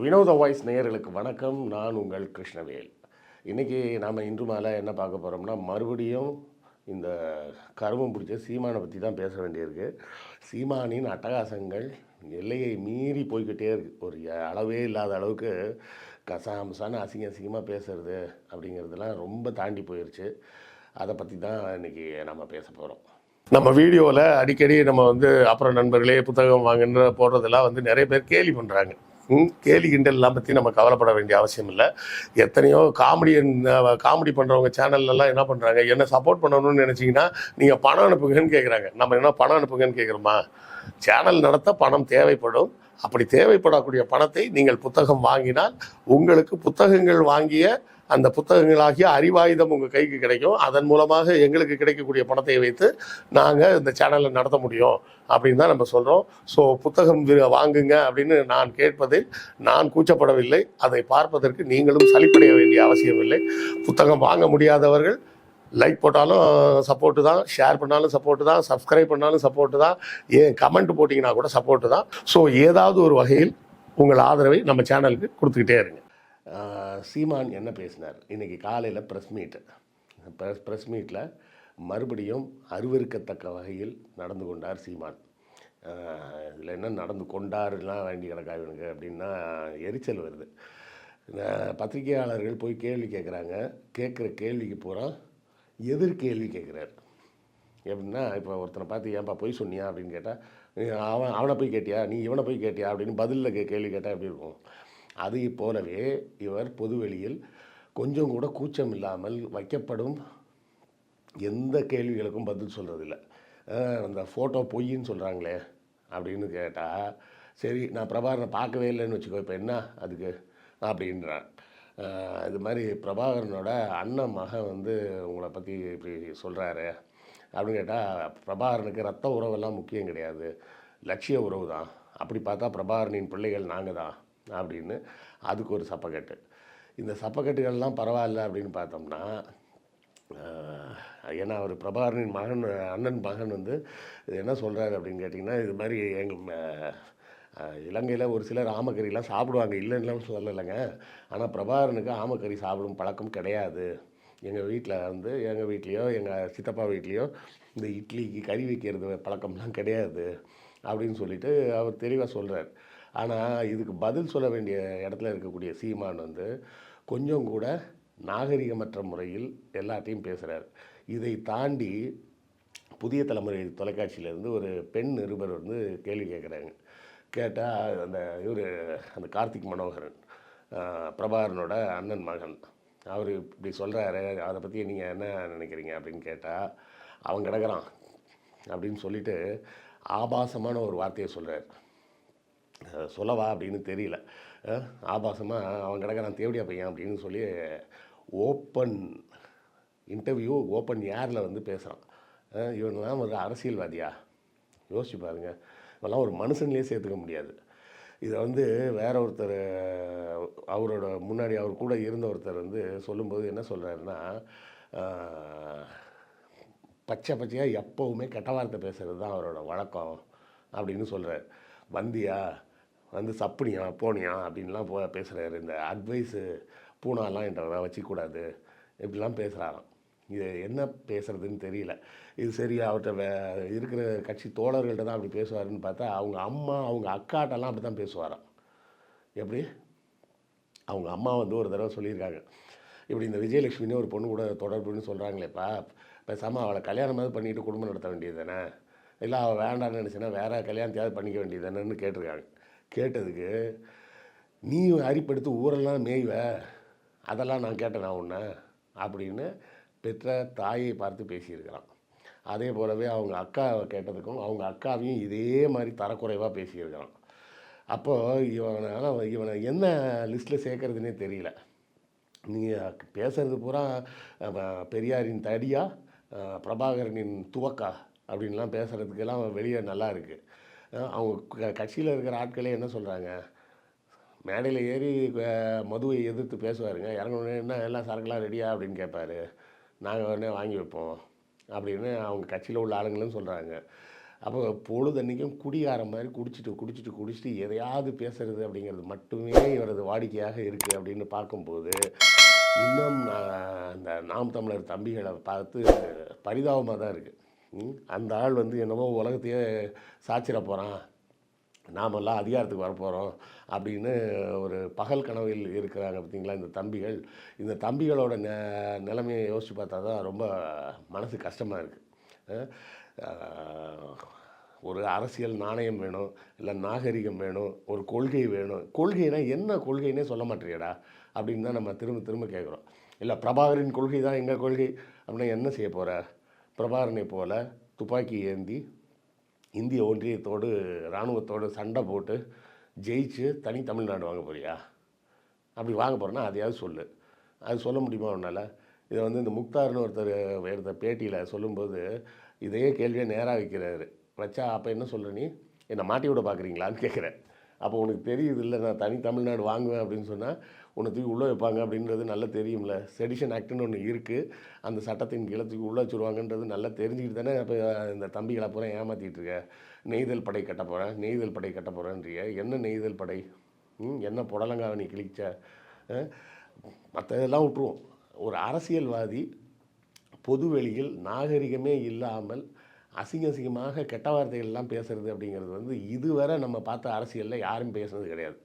வினோத வாய்ஸ் நேயர்களுக்கு வணக்கம். நான் உங்கள் கிருஷ்ணவேல். இன்றைக்கி நாம் இன்று மாலை என்ன பார்க்க போகிறோம்னா, மறுபடியும் இந்த கருமம் பிடிச்ச சீமானை பற்றி தான் பேச வேண்டியிருக்கு. சீமானின் அட்டகாசங்கள் எல்லையை மீறி போய்கிட்டே இருக்குது. ஒரு அளவே இல்லாத அளவுக்கு கசாமசான அசிங்கமாக பேசுறது அப்படிங்கிறதுலாம் ரொம்ப தாண்டி போயிடுச்சு. அதை பற்றி தான் இன்றைக்கி நம்ம பேச போகிறோம். நம்ம வீடியோவில் அடிக்கடி நம்ம அப்புறம் நண்பர்களே புத்தகம் வாங்குன்ற போடுறதெல்லாம் நிறைய பேர் கேலி பண்ணுறாங்க. கேலி கிண்டல்லாம் பற்றி நம்ம கவலைப்பட வேண்டிய அவசியம் இல்லை. எத்தனையோ காமெடி பண்ணுறவங்க சேனல்லலாம் என்ன பண்ணுறாங்க, என்ன சப்போர்ட் பண்ணணும்னு நினச்சிங்கன்னா நீங்கள் பணம் அனுப்புங்கன்னு கேட்குறாங்க. நம்ம என்ன பணம் அனுப்புங்கன்னு கேட்குறோமா? சேனல் நடத்த பணம் தேவைப்படும். அப்படி தேவைப்படக்கூடிய பணத்தை நீங்கள் புத்தகம் வாங்கினால் உங்களுக்கு புத்தகங்கள் வாங்கிய அந்த புத்தகங்களாகிய அறிவாயுதம் உங்கள் கைக்கு கிடைக்கும். அதன் மூலமாக எங்களுக்கு கிடைக்கக்கூடிய பணத்தை வைத்து நாங்கள் இந்த சேனலை நடத்த முடியும் அப்படின்னு தான் நம்ம சொல்கிறோம். ஸோ புத்தகம் வாங்குங்க அப்படின்னு நான் கேட்பதில் நான் கூச்சப்படவில்லை. அதை பார்ப்பதற்கு நீங்களும் சலிப்படைய வேண்டிய அவசியம் இல்லை. புத்தகம் வாங்க முடியாதவர்கள் லைக் போட்டாலும் சப்போர்ட்டு தான், ஷேர் பண்ணாலும் சப்போர்ட்டு தான், சப்ஸ்கிரைப் பண்ணாலும் சப்போர்ட்டு தான், ஏன் கமெண்ட் போட்டிங்கன்னா கூட சப்போர்ட்டு தான். ஸோ ஏதாவது ஒரு வகையில் உங்கள் ஆதரவை நம்ம சேனலுக்கு கொடுத்துக்கிட்டே இருங்க. சீமான் என்ன பேசினார் இன்றைக்கி காலையில் ப்ரெஸ் மீட்டில் மறுபடியும் அருவருக்கத்தக்க வகையில் நடந்து கொண்டார் சீமான். இதில் என்ன நடந்து கொண்டாருலாம் வேண்டி கிடக்கா இவனுக்கு அப்படின்னா எரிச்சல் வருது. பத்திரிகையாளர்கள் போய் கேள்வி கேட்குறாங்க. கேட்குற கேள்விக்கு பூரா எதிர்கேள்வி கேட்குறாரு. எப்படின்னா, இப்போ ஒருத்தனை பார்த்து ஏன்பா பொய் சொன்னியா அப்படின்னு கேட்டால், அவனை போய் கேட்டியா, நீ இவனை போய் கேட்டியா அப்படின்னு பதிலில் கேள்வி கேட்டால் எப்படி இருக்கும்? அதை போலவே இவர் பொதுவெளியில் கொஞ்சம் கூட கூச்சம் இல்லாமல் வைக்கப்படும் எந்த கேள்விகளுக்கும் பதில் சொல்கிறதில்ல. அந்த ஃபோட்டோ பொய்ன்னு சொல்கிறாங்களே அப்படின்னு கேட்டால், சரி நான் பிரபாகரனை பார்க்கவே இல்லைன்னு வச்சுக்கோ, இப்போ என்ன அதுக்கு அப்படின்றான். இது மாதிரி பிரபாகரனோட அண்ணன் மகன் உங்களை பற்றி இப்படி சொல்கிறாரு அப்படின்னு கேட்டால், பிரபாகரனுக்கு ரத்த உறவெல்லாம் முக்கியம் கிடையாது, லட்சிய உறவு தான். அப்படி பார்த்தா பிரபாகரனின் பிள்ளைகள் நாங்கள் தான் அப்படின்னு அதுக்கு ஒரு சப்பக்கட்டு. இந்த சப்பக்கட்டுகள்லாம் பரவாயில்ல அப்படின்னு பார்த்தோம்னா, ஏன்னா அவர் பிரபாகரனின் அண்ணன் மகன் என்ன சொல்கிறாரு அப்படின்னு கேட்டிங்கன்னா, இது மாதிரி எங்கள் இலங்கையில் ஒரு சிலர் ஆமக்கறிலாம் சாப்பிடுவாங்க, இல்லைன்னுலாம் சொல்லலைங்க. ஆனால் பிரபாகரனுக்கு ஆமக்கறி சாப்பிடும் பழக்கம் கிடையாது. எங்கள் வீட்டில் எங்கள் வீட்லேயோ எங்கள் சித்தப்பா வீட்லேயோ இந்த இட்லிக்கு கறி வைக்கிறது பழக்கம்லாம் கிடையாது அப்படின்னு சொல்லிட்டு அவர் தெளிவாக சொல்கிறார். ஆனால் இதுக்கு பதில் சொல்ல வேண்டிய இடத்துல இருக்கக்கூடிய சீமான் கொஞ்சம் கூட நாகரிகமற்ற முறையில் எல்லாத்தையும் பேசுகிறார். இதை தாண்டி புதிய தலைமுறை தொலைக்காட்சியிலேருந்து ஒரு பெண் நிருபர் கேள்வி கேட்குறாங்க. கேட்டால் அந்த கார்த்திக் மனோகரன், பிரபாகரனோட அண்ணன் மகன், அவர் இப்படி சொல்கிறாரு, அதை பற்றி நீங்கள் என்ன நினைக்கிறீங்க அப்படின்னு கேட்டால், அவன் கிடக்கிறான் அப்படின்னு சொல்லிட்டு ஆபாசமான ஒரு வார்த்தையை சொல்கிறார். சொல்லவா அப்படின்னு தெரியல. ஆபாசமாக அவன் கிடக்கிறான் தேவடியா பையன் அப்படின்னு சொல்லி ஓப்பன் இன்டர்வியூ ஓப்பன் ஏரில் பேசுகிறான். இவனெல்லாம் ஒரு அரசியல்வாதியா? யோசிச்சு பாருங்கள். இதெல்லாம் ஒரு மனுஷன்லேயே சேர்த்துக்க முடியாது. இதை வேற ஒருத்தர், அவரோட முன்னாடி அவர் கூட இருந்த ஒருத்தர் சொல்லும்போது என்ன சொல்கிறாருன்னா, பச்சையாக எப்போவுமே கெட்ட வார்த்தை பேசுகிறது தான் அவரோட வழக்கம் அப்படின்னு சொல்கிறார். வந்தியா சப்புனியா போனியா அப்படின்லாம் பேசுகிறாரு. இந்த அட்வைஸு பூனாலாம் என்ற வச்சிக்கூடாது இப்படிலாம் பேசுகிறாராம். இது என்ன பேசுகிறதுன்னு தெரியல. இது சரி, அவர்கிட்ட இருக்கிற கட்சி தோழர்கள்ட்ட தான் அப்படி பேசுவாருன்னு பார்த்தா, அவங்க அம்மா அவங்க அக்காட்டெல்லாம் அப்படி தான் பேசுவாராம். எப்படி? அவங்க அம்மா ஒரு தடவை சொல்லியிருக்காங்க, இப்படி இந்த விஜயலட்சுமின்னு ஒரு பொண்ணு கூட தொடர்புன்னு சொல்கிறாங்களேப்பா, பேசாமல் அவளை கல்யாணமாவது பண்ணிவிட்டு குடும்பம் நடத்த வேண்டியது தானே, இல்லை அவள் வேண்டான்னு நினச்சின்னா வேறு கல்யாணத்தையாவது பண்ணிக்க வேண்டியது தானேன்னு கேட்டிருக்காங்க. கேட்டதுக்கு, நீ அரிப்படுத்து ஊரெல்லாம் மேய்வ, அதெல்லாம் நான் கேட்டேன் உன்னை அப்படின்னு பெற்ற தாயை பார்த்து பேசியிருக்கிறான். அதே போலவே அவங்க அக்காவை கேட்டதுக்கும் அவங்க அக்காவையும் இதே மாதிரி தரக்குறைவாக பேசியிருக்கிறான். அப்போது இவனை என்ன லிஸ்ட்டில் சேர்க்கறதுனே தெரியல. நீங்கள் பேசுகிறது பூரா பெரியாரின் தடியா, பிரபாகரனின் துவக்கா அப்படின்லாம் பேசுகிறதுக்கெல்லாம் வெளியே நல்லா இருக்குது. அவங்க கட்சியில் இருக்கிற ஆட்களே என்ன சொல்கிறாங்க, மேடையில் ஏறி மதுவை எதிர்த்து பேசுவாருங்க, இறங்கணுன்னே என்ன எல்லாம் சரக்குலாம் ரெடியா அப்படின்னு கேட்பார், நாங்கள் உடனே வாங்கி வைப்போம் அப்படின்னு அவங்க கட்சியில் உள்ள ஆளுங்களும் சொல்கிறாங்க. அப்போ பொழுதன்னைக்கும் குடிகார மாதிரி குடிச்சிட்டு எதையாவது பேசுறது அப்படிங்கிறது மட்டுமே இவரது வாடிக்கையாக இருக்குது அப்படின்னு பார்க்கும்போது, இன்னும் அந்த நாம் தமிழர் தம்பிகளை பார்த்து பரிதாபமாக தான் இருக்குது. அந்த ஆள் வந்து என்னமோ உலகத்தையே சாச்சிட போகிறான், நாமெல்லாம் அதிகாரத்துக்கு வரப்போகிறோம் அப்படின்னு ஒரு பகல் கனவில் இருக்கிறாங்க பார்த்தீங்களா இந்த தம்பிகள். இந்த தம்பிகளோட நிலைமையை யோசித்து பார்த்தா தான் ரொம்ப மனசு கஷ்டமாக இருக்குது. ஒரு அரசியல் நாணயம் வேணும், இல்லை நாகரிகம் வேணும், ஒரு கொள்கை வேணும். கொள்கைனா என்ன கொள்கைன்னே சொல்ல மாட்டேறியடா அப்படின்னு தான் நம்ம திரும்ப திரும்ப கேட்குறோம். இல்லை பிரபாகரின் கொள்கை தான் எங்கள் கொள்கை அப்படின்னா என்ன செய்ய போகிற? பிரபாகரனை போல் துப்பாக்கி ஏந்தி இந்திய ஒன்றியத்தோடு இராணுவத்தோடு சண்டை போட்டு ஜெயிச்சு தனி தமிழ்நாடு வாங்க போறியா? அப்படி வாங்க போகிறேன்னா அதையாவது சொல்லு. அது சொல்ல முடியுமா உன்னால்? இதை வந்து இந்த முக்தார்னு ஒருத்தர் எடுத்த பேட்டியில் சொல்லும்போது இதையே கேள்வியை நேராக வைக்கிறாரு. வச்சா அப்போ என்ன சொல்கிற, நீ என்னை மாட்டி விட பார்க்குறீங்களான்னு கேட்குறேன். அப்போ உனக்கு தெரியுது இல்லை, நான் தனி தமிழ்நாடு வாங்குவேன் அப்படின்னு சொன்னால் உன்னை தூக்கி உள்ளே வைப்பாங்க அப்படின்றது நல்லா தெரியும்ல. செடிஷன் ஆக்டுன்னு ஒன்று இருக்குது, அந்த சட்டத்தின் கீழே தூக்கி உள்ளே வச்சுருவாங்கன்றது நல்லா தெரிஞ்சுக்கிட்டு தானே இப்போ இந்த தம்பிகளை பூரா ஏமாற்றிட்டு இருக்க. நெய்தல் படை கட்ட போகிறேன்றிய. என்ன நெய்தல் படை? என்ன புடலங்காவை நீ கிழிச்ச? மற்றதெல்லாம் விட்டுருவோம். ஒரு அரசியல்வாதி பொதுவெளியில் நாகரிகமே இல்லாமல் அசிங்கமாக கெட்ட வார்த்தைகள்லாம் பேசுகிறது அப்படிங்கிறது வந்து இதுவரை நம்ம பார்த்த அரசியலில் யாரும் பேசுனது கிடையாது.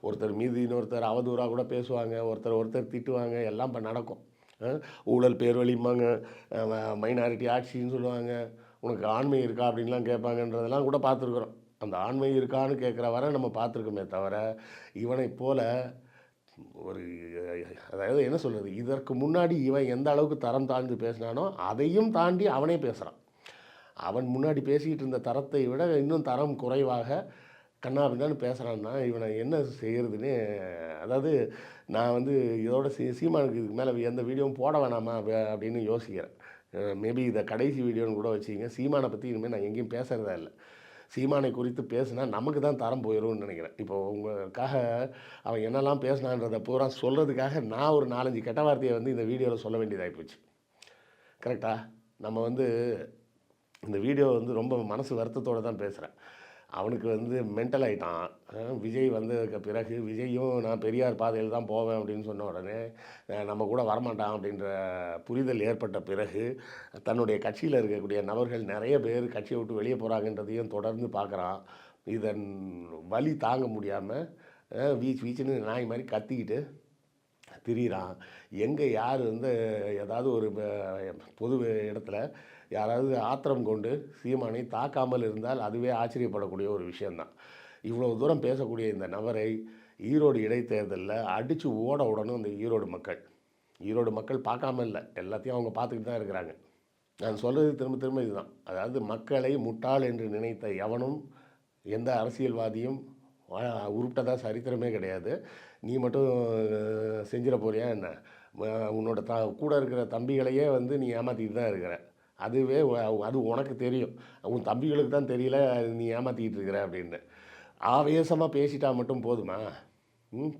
ஒருத்தர் மீது இன்னொருத்தர் அவதூறாக கூட பேசுவாங்க, ஒருத்தர் திட்டுவாங்க, எல்லாம் இப்போ நடக்கும். ஊழல் பேர் வழிம்பாங்க, மைனாரிட்டி ஆட்சின்னு சொல்லுவாங்க, உனக்கு ஆண்மை இருக்கா அப்படின்லாம் கேட்பாங்கன்றதெல்லாம் கூட பார்த்துருக்குறோம். அந்த ஆண்மை இருக்கான்னு கேட்குற வரை நம்ம பார்த்துருக்கோமே தவிர, இவனை போல் ஒரு அதாவது என்ன சொல்கிறது, இதற்கு முன்னாடி இவன் எந்த அளவுக்கு தரம் தாழ்ந்து பேசினானோ அதையும் தாண்டி அவனே பேசுகிறான். அவன் முன்னாடி பேசிக்கிட்டு இருந்த தரத்தை விட இன்னும் தரம் குறைவாக கண்ணாபின்னான்னு பேசுகிறான்னா இவனை என்ன செய்கிறதுன்னு. அதாவது நான் வந்து இதோட சீமானுக்கு இதுக்கு மேலே எந்த வீடியோவும் போட வேணாமா அப்படின்னு யோசிக்கிறேன். மேபி இதை கடைசி வீடியோன்னு கூட வச்சுக்கிங்க. சீமானை பற்றி இனிமேல் நான் எங்கேயும் பேசுகிறதா இல்லை. சீமானை குறித்து பேசுனா நமக்கு தான் தரம் போயிடும்னு நினைக்கிறேன். இப்போது உங்களுக்காக அவன் என்னெல்லாம் பேசினான்றதை பூரா சொல்கிறதுக்காக நான் ஒரு 4-5 கெட்ட வார்த்தையை வந்து இந்த வீடியோவில் சொல்ல வேண்டியதாகி போச்சு. கரெக்டாக நம்ம வந்து இந்த வீடியோ வந்து ரொம்ப மனசு வருத்தத்தோடு தான் பேசுகிறேன். அவனுக்கு வந்து மென்டல் ஆகிட்டான். விஜய் வந்ததுக்கு பிறகு விஜயும் நான் பெரியார் பாதையில் தான் போவேன் அப்படின்னு சொன்ன உடனே நம்ம கூட வரமாட்டான் அப்படின்ற புரிதல் ஏற்பட்ட பிறகு தன்னுடைய கட்சியில் இருக்கக்கூடிய நபர்கள் நிறைய பேர் கட்சியை விட்டு வெளியே போகிறாங்கன்றதையும் தொடர்ந்து பார்க்குறான். இதன் வலி தாங்க முடியாமல் வீச்சுன்னு நாய் மாதிரி கத்திக்கிட்டு திரிகிறான். எங்கே யார் வந்து ஏதாவது ஒரு பொது இடத்துல யாராவது ஆத்திரம் கொண்டு சீமானை தாக்காமல் இருந்தால் அதுவே ஆச்சரியப்படக்கூடிய ஒரு விஷயந்தான். இவ்வளோ தூரம் பேசக்கூடிய இந்த நபரை ஈரோடு இடைத்தேர்தலில் அடித்து ஓட விடணும் இந்த ஈரோடு மக்கள் பார்க்காம இல்லை, எல்லாத்தையும் அவங்க பார்த்துக்கிட்டு தான் இருக்கிறாங்க. நான் சொல்கிறது திரும்ப இதுதான். அதாவது மக்களை முட்டாள் என்று நினைத்த எவனும் எந்த அரசியல்வாதியும் உருப்பிட்டதாக சரித்திரமே கிடையாது. நீ மட்டும் செஞ்சிட போறியா என்ன? உன்னோட கூட இருக்கிற தம்பிகளையே வந்து நீ ஏமாற்றிக்கிட்டு தான் இருக்கிற. அது உனக்கு தெரியும், உன் தம்பிகளுக்கு தான் தெரியல நீ ஏமாற்றிக்கிட்டு இருக்கிற அப்படின்னு. ஆவேசமாக பேசிட்டா மட்டும் போதுமா?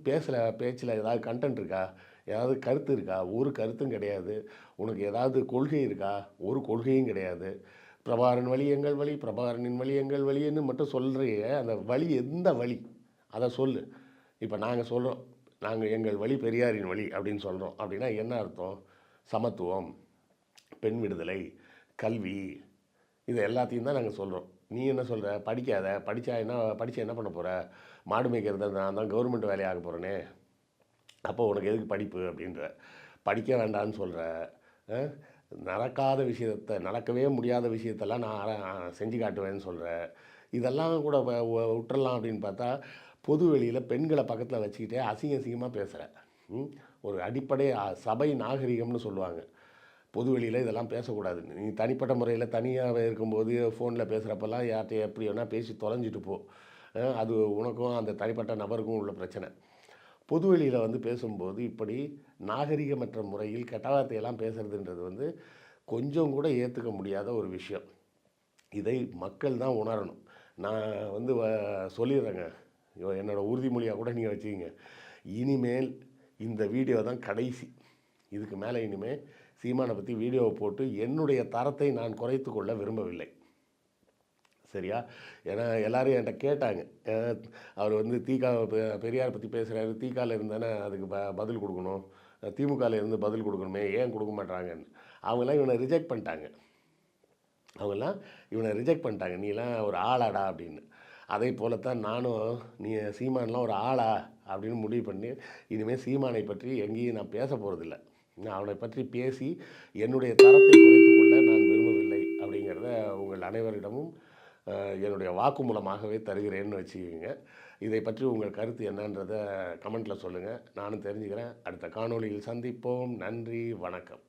பேச்சில் ஏதாவது கண்டென்ட் இருக்கா? ஏதாவது கருத்து இருக்கா? ஒரு கருத்தும் கிடையாது. உனக்கு ஏதாவது கொள்கை இருக்கா? ஒரு கொள்கையும் கிடையாது. பிரபாகரன் வழி எங்கள் வழி, பிரபாகரனின் வழி எங்கள் வழின்னு மட்டும் சொல்கிறிய. அந்த வழி எந்த வழி அதை சொல்லு. இப்போ நாங்கள் சொல்கிறோம், நாங்கள் எங்கள் வழி பெரியாரின் வழி அப்படின்னு சொல்கிறோம். அப்படின்னா என்ன அர்த்தம்? சமத்துவம், பெண் விடுதலை, கல்வி, இது எல்லாத்தையும் தான் நாங்கள் சொல்கிறோம். நீ என்ன சொல்கிற? படித்தா என்ன பண்ண போகிற? மாடு மேய்க்கிறது நான் தான் கவர்மெண்ட் வேலையாக போகிறேனே, அப்போ உனக்கு எதுக்கு படிப்பு அப்படின்ற? படிக்க வேண்டான்னு சொல்கிற. நடக்கவே முடியாத விஷயத்தெல்லாம் நான் செஞ்சு காட்டுவேன்னு சொல்கிறேன். இதெல்லாம் கூட விட்டுறலாம் அப்படின்னு பார்த்தா பொது வெளியில் பெண்களை பக்கத்தில் வச்சுக்கிட்டே அசிங்கமாக பேசுகிறேன். ஒரு அடிப்படை சபை நாகரிகம்னு சொல்லுவாங்க. பொது வெளியில் இதெல்லாம் பேசக்கூடாது. நீ தனிப்பட்ட முறையில் தனியாக இருக்கும்போது ஃபோனில் பேசுகிறப்பெல்லாம் யார்கிட்ட எப்படி வேணால் பேசி தொலைஞ்சிட்டு போ. அது உனக்கும் அந்த தனிப்பட்ட நபருக்கும் உள்ள பிரச்சனை. பொது வெளியில் வந்து பேசும்போது இப்படி நாகரிகமற்ற முறையில் கெட்ட வார்த்தையெல்லாம் பேசுகிறதுன்றது வந்து கொஞ்சம் கூட ஏற்றுக்க முடியாத ஒரு விஷயம். இதை மக்கள் தான் உணரணும். நான் வந்து சொல்லிடுறேங்க, என்னோடய உறுதிமொழியாக கூட நீங்கள் வச்சுக்கிங்க. இனிமேல் இந்த வீடியோ தான் கடைசி. இதுக்கு மேலே இனிமேல் சீமானை பற்றி வீடியோவை போட்டு என்னுடைய தரத்தை நான் குறைத்து கொள்ள விரும்பவில்லை. சரியா? ஏன்னா எல்லாரும் என்ட்ட கேட்டாங்க. அ அவர் வந்து பெரியார பத்தி பேசுறாரு. திகால இருந்து தானே அதுக்கு பதில் குடுக்கணும். திமுகல இருந்து பதில் குடுக்கணுமே, ஏன் குடுக்க மாட்றாங்கன்னு. அவங்கலாம் இவன ரிஜெக்ட் பண்ணிட்டாங்க. அவங்கலாம் இவன ரிஜெக்ட் பண்ணிட்டாங்க. "நீலாம் ஒரு ஆளாடா" அப்படின்னு. அதே போல தான் நானும், "நீ சீமான்லாம் ஒரு ஆளா?" அப்படின்னு முடிவு பண்ணி, இனிமே சீமானை பற்றி எங்கேயும் நான் பேச போறதில்ல. நான் அவனை பற்றி பேசி என்னுடைய தரத்தை குறைத்துக் கொள்ள நான் விரும்பவில்லை அப்படிங்கிறத உங்கள் அனைவரிடமும் என்னுடைய வாக்குமூலமாகவே தருகிறேன்னு வச்சுக்கங்க. இதை பற்றி உங்கள் கருத்து என்னன்றத கமெண்ட்ல சொல்லுங்க. நானும் தெரிஞ்சுக்கிறேன். அடுத்த காணொளியில் சந்திப்போம். நன்றி, வணக்கம்.